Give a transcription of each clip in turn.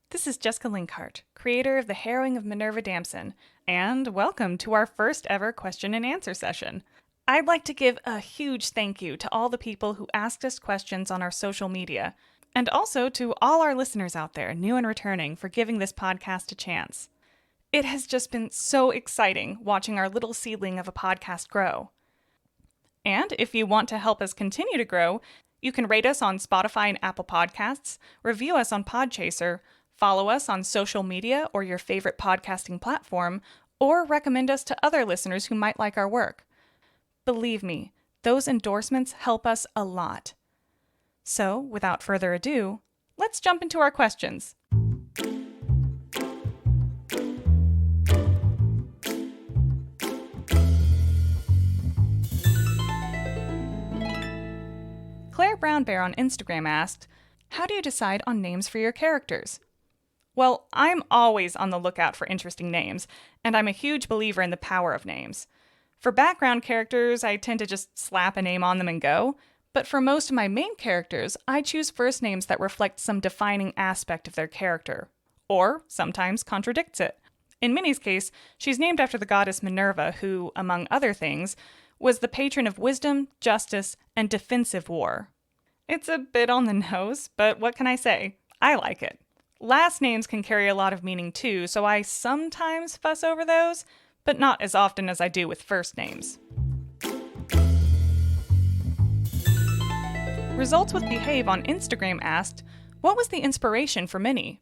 This is Jessica Linkhart, creator of The Harrowing of Minerva Damson, and welcome to our first ever question and answer session. I'd like to give a huge thank you to all the people who asked us questions on our social media, and also to all our listeners out there, new and returning, for giving this podcast a chance. It has just been so exciting watching our little seedling of a podcast grow. And if you want to help us continue to grow, you can rate us on Spotify and Apple Podcasts, review us on Podchaser, follow us on social media or your favorite podcasting platform, or recommend us to other listeners who might like our work. Believe me, those endorsements help us a lot. So, without further ado, let's jump into our questions. Claire Brown Bear on Instagram asked, "How do you decide on names for your characters?" Well, I'm always on the lookout for interesting names, and I'm a huge believer in the power of names. For background characters, I tend to just slap a name on them and go, but for most of my main characters, I choose first names that reflect some defining aspect of their character, or sometimes contradicts it. In Minnie's case, she's named after the goddess Minerva, who, among other things, was the patron of wisdom, justice, and defensive war. It's a bit on the nose, but what can I say? I like it. Last names can carry a lot of meaning too, so I sometimes fuss over those, but not as often as I do with first names. Results with Behave on Instagram asked, "What was the inspiration for Minnie?"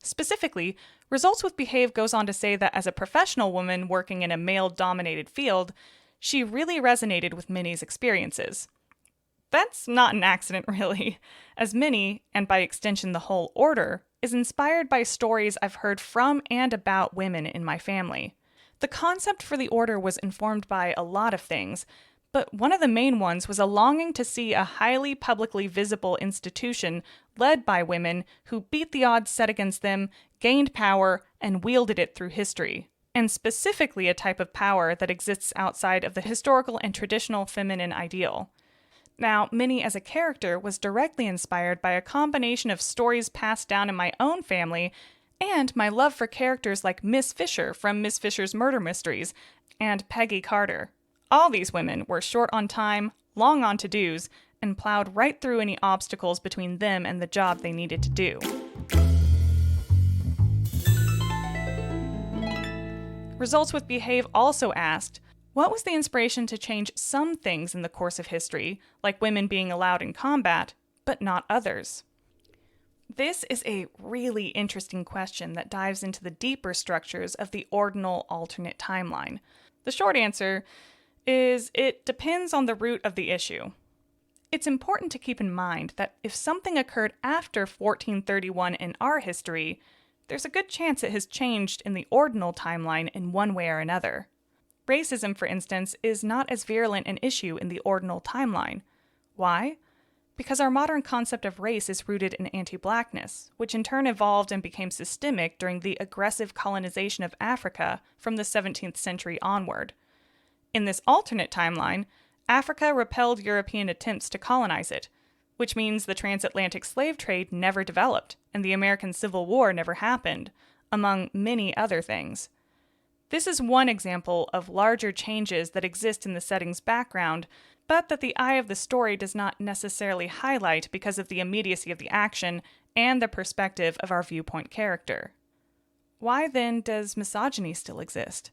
Specifically, Results with Behave goes on to say that as a professional woman working in a male-dominated field, she really resonated with Minnie's experiences. That's not an accident, really, as Minnie, and by extension the whole order, is inspired by stories I've heard from and about women in my family. The concept for the order was informed by a lot of things, but one of the main ones was a longing to see a highly publicly visible institution led by women who beat the odds set against them, gained power, and wielded it through history, and specifically a type of power that exists outside of the historical and traditional feminine ideal. Now, Minnie as a character was directly inspired by a combination of stories passed down in my own family and my love for characters like Miss Fisher from Miss Fisher's Murder Mysteries and Peggy Carter. All these women were short on time, long on to-dos, and plowed right through any obstacles between them and the job they needed to do. Results with Behave also asked, "What was the inspiration to change some things in the course of history, like women being allowed in combat, but not others?" This is a really interesting question that dives into the deeper structures of the ordinal alternate timeline. The short answer is it depends on the root of the issue. It's important to keep in mind that if something occurred after 1431 in our history, there's a good chance it has changed in the ordinal timeline in one way or another. Racism, for instance, is not as virulent an issue in the ordinal timeline. Why? Because our modern concept of race is rooted in anti-blackness, which in turn evolved and became systemic during the aggressive colonization of Africa from the 17th century onward. In this alternate timeline, Africa repelled European attempts to colonize it, which means the transatlantic slave trade never developed and the American Civil War never happened, among many other things. This is one example of larger changes that exist in the setting's background, but that the eye of the story does not necessarily highlight because of the immediacy of the action and the perspective of our viewpoint character. Why then does misogyny still exist?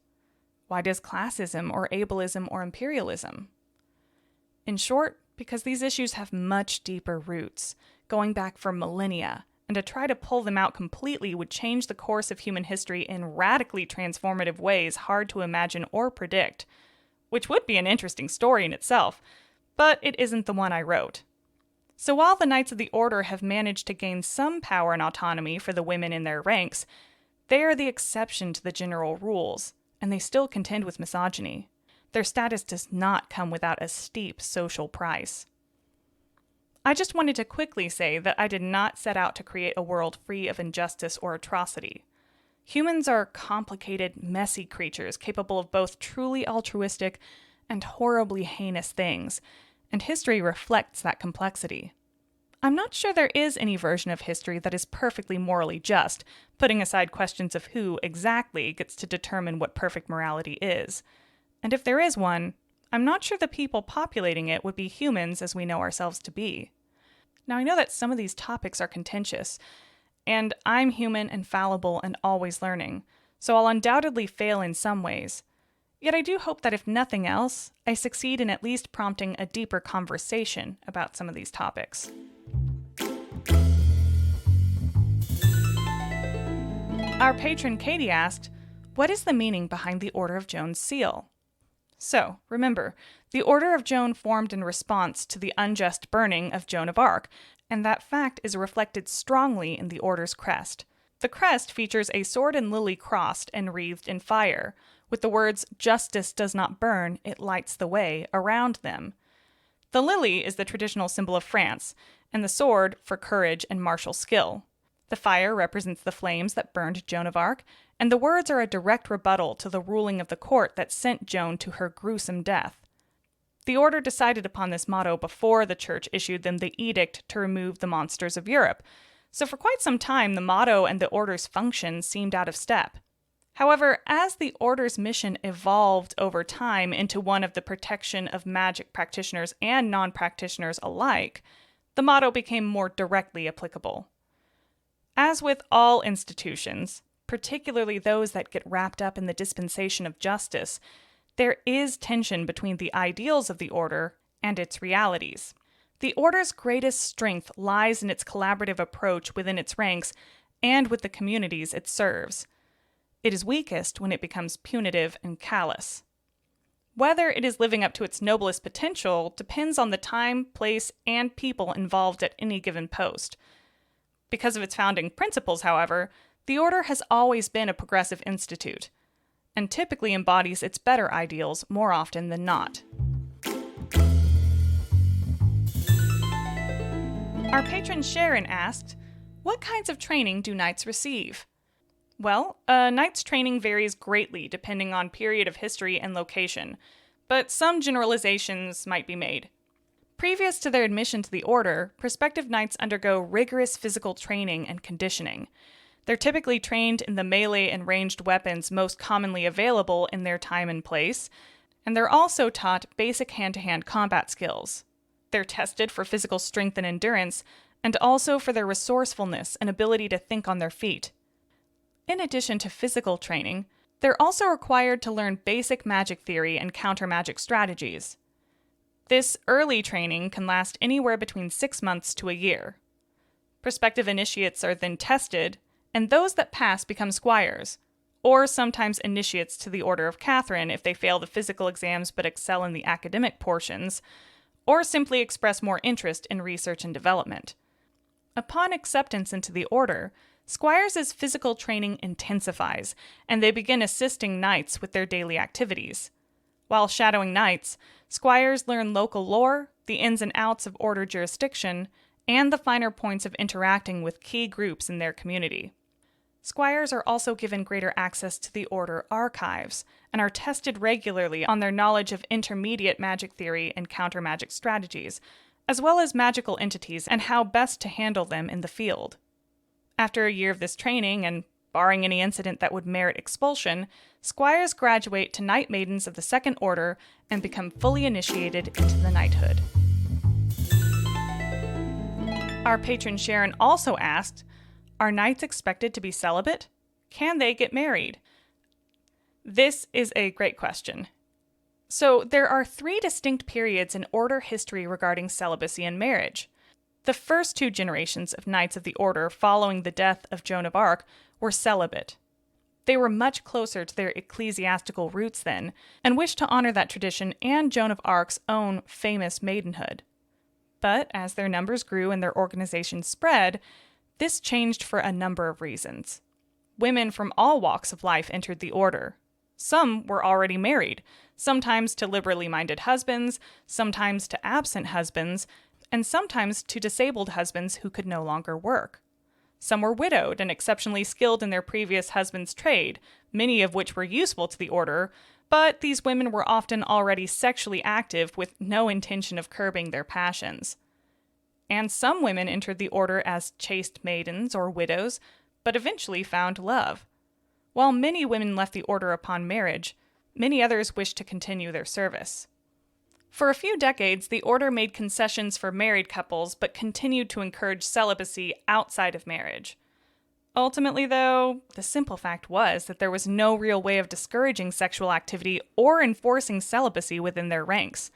Why does classism or ableism or imperialism? In short, because these issues have much deeper roots, going back for millennia, and to try to pull them out completely would change the course of human history in radically transformative ways hard to imagine or predict, which would be an interesting story in itself, but it isn't the one I wrote. So while the Knights of the Order have managed to gain some power and autonomy for the women in their ranks, they are the exception to the general rules, and they still contend with misogyny. Their status does not come without a steep social price. I just wanted to quickly say that I did not set out to create a world free of injustice or atrocity. Humans are complicated, messy creatures capable of both truly altruistic and horribly heinous things, and history reflects that complexity. I'm not sure there is any version of history that is perfectly morally just, putting aside questions of who exactly gets to determine what perfect morality is. And if there is one, I'm not sure the people populating it would be humans as we know ourselves to be. Now, I know that some of these topics are contentious, and I'm human and fallible and always learning, so I'll undoubtedly fail in some ways. Yet I do hope that if nothing else, I succeed in at least prompting a deeper conversation about some of these topics. Our patron Katie asked, what is the meaning behind the Order of Joan's seal? So, remember, the Order of Joan formed in response to the unjust burning of Joan of Arc, and that fact is reflected strongly in the Order's crest. The crest features a sword and lily crossed and wreathed in fire, with the words, "Justice does not burn, it lights the way," around them. The lily is the traditional symbol of France, and the sword for courage and martial skill. The fire represents the flames that burned Joan of Arc, and the words are a direct rebuttal to the ruling of the court that sent Joan to her gruesome death. The order decided upon this motto before the church issued them the edict to remove the monsters of Europe, so for quite some time the motto and the order's function seemed out of step. However, as the order's mission evolved over time into one of the protection of magic practitioners and non-practitioners alike, the motto became more directly applicable. As with all institutions, particularly those that get wrapped up in the dispensation of justice, there is tension between the ideals of the order and its realities. The order's greatest strength lies in its collaborative approach within its ranks and with the communities it serves. It is weakest when it becomes punitive and callous. Whether it is living up to its noblest potential depends on the time, place, and people involved at any given post. Because of its founding principles, however, the Order has always been a progressive institute, and typically embodies its better ideals more often than not. Our patron Sharon asked, what kinds of training do knights receive? Well, a knight's training varies greatly depending on period of history and location, but some generalizations might be made. Previous to their admission to the order, prospective knights undergo rigorous physical training and conditioning. They're typically trained in the melee and ranged weapons most commonly available in their time and place, and they're also taught basic hand-to-hand combat skills. They're tested for physical strength and endurance, and also for their resourcefulness and ability to think on their feet. In addition to physical training, they're also required to learn basic magic theory and counter-magic strategies. This early training can last anywhere between 6 months to a year. Prospective initiates are then tested, and those that pass become squires, or sometimes initiates to the Order of Catherine if they fail the physical exams but excel in the academic portions, or simply express more interest in research and development. Upon acceptance into the order, squires' physical training intensifies, and they begin assisting knights with their daily activities. While shadowing knights, squires learn local lore, the ins and outs of order jurisdiction, and the finer points of interacting with key groups in their community. Squires are also given greater access to the order archives, and are tested regularly on their knowledge of intermediate magic theory and counter-magic strategies, as well as magical entities and how best to handle them in the field. After a year of this training, and barring any incident that would merit expulsion, squires graduate to Knight Maidens of the Second Order and become fully initiated into the knighthood. Our patron Sharon also asked, are knights expected to be celibate? Can they get married? This is a great question. So there are 3 distinct periods in order history regarding celibacy and marriage. The first 2 generations of knights of the order following the death of Joan of Arc were celibate. They were much closer to their ecclesiastical roots then, and wished to honor that tradition and Joan of Arc's own famous maidenhood. But as their numbers grew and their organization spread, this changed for a number of reasons. Women from all walks of life entered the order. Some were already married, sometimes to liberally minded husbands, sometimes to absent husbands, and sometimes to disabled husbands who could no longer work. Some were widowed and exceptionally skilled in their previous husband's trade, many of which were useful to the order, but these women were often already sexually active with no intention of curbing their passions. and some women entered the order as chaste maidens or widows, but eventually found love. While many women left the order upon marriage, many others wished to continue their service. For a few decades, the order made concessions for married couples, but continued to encourage celibacy outside of marriage. Ultimately, though, the simple fact was that there was no real way of discouraging sexual activity or enforcing celibacy within their ranks.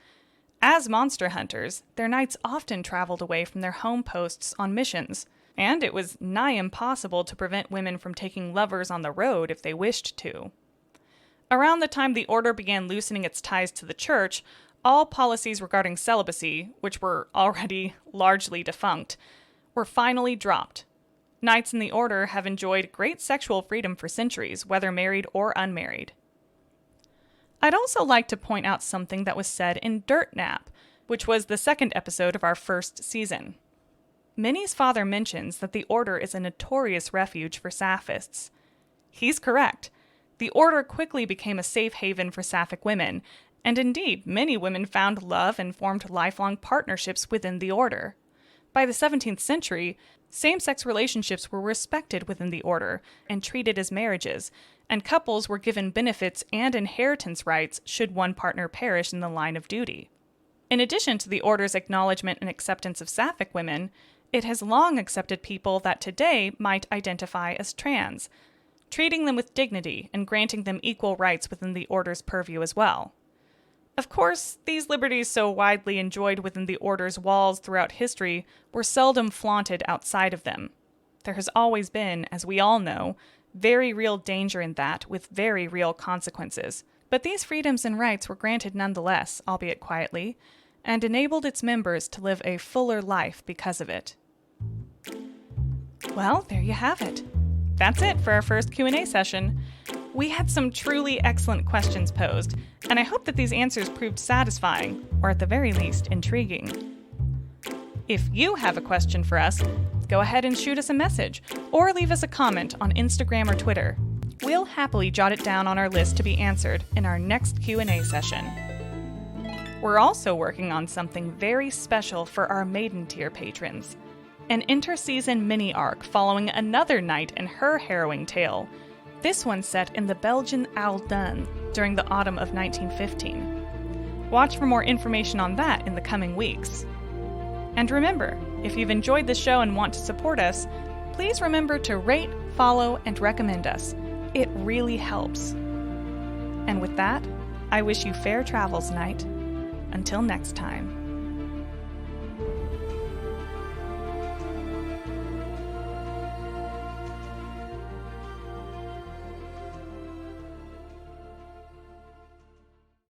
As monster hunters, their knights often traveled away from their home posts on missions, and it was nigh impossible to prevent women from taking lovers on the road if they wished to. Around the time the order began loosening its ties to the church, all policies regarding celibacy, which were already largely defunct, were finally dropped. Knights in the order have enjoyed great sexual freedom for centuries, whether married or unmarried. I'd also like to point out something that was said in Q&amp, which was the second episode of our first season. Minnie's father mentions that the order is a notorious refuge for Saphists. He's correct. The order quickly became a safe haven for Sapphic women, and indeed, many women found love and formed lifelong partnerships within the order. By the 17th century, same-sex relationships were respected within the order and treated as marriages, and couples were given benefits and inheritance rights should one partner perish in the line of duty. In addition to the order's acknowledgement and acceptance of Sapphic women, it has long accepted people that today might identify as trans, treating them with dignity and granting them equal rights within the order's purview as well. Of course, these liberties so widely enjoyed within the order's walls throughout history were seldom flaunted outside of them. There has always been, as we all know, very real danger in that, with very real consequences. But these freedoms and rights were granted nonetheless, albeit quietly, and enabled its members to live a fuller life because of it. Well, there you have it. That's it for our first Q&A session. We had some truly excellent questions posed, and I hope that these answers proved satisfying, or at the very least, intriguing. If you have a question for us, go ahead and shoot us a message, or leave us a comment on Instagram or Twitter. We'll happily jot it down on our list to be answered in our next Q&A session. We're also working on something very special for our Maiden Tier patrons. An inter-season mini-arc following another knight and her harrowing tale. This one set in the Belgian Aldun during the autumn of 1915. Watch for more information on that in the coming weeks. And remember, if you've enjoyed the show and want to support us, please remember to rate, follow, and recommend us. It really helps. And with that, I wish you fair travels, knight. Until next time.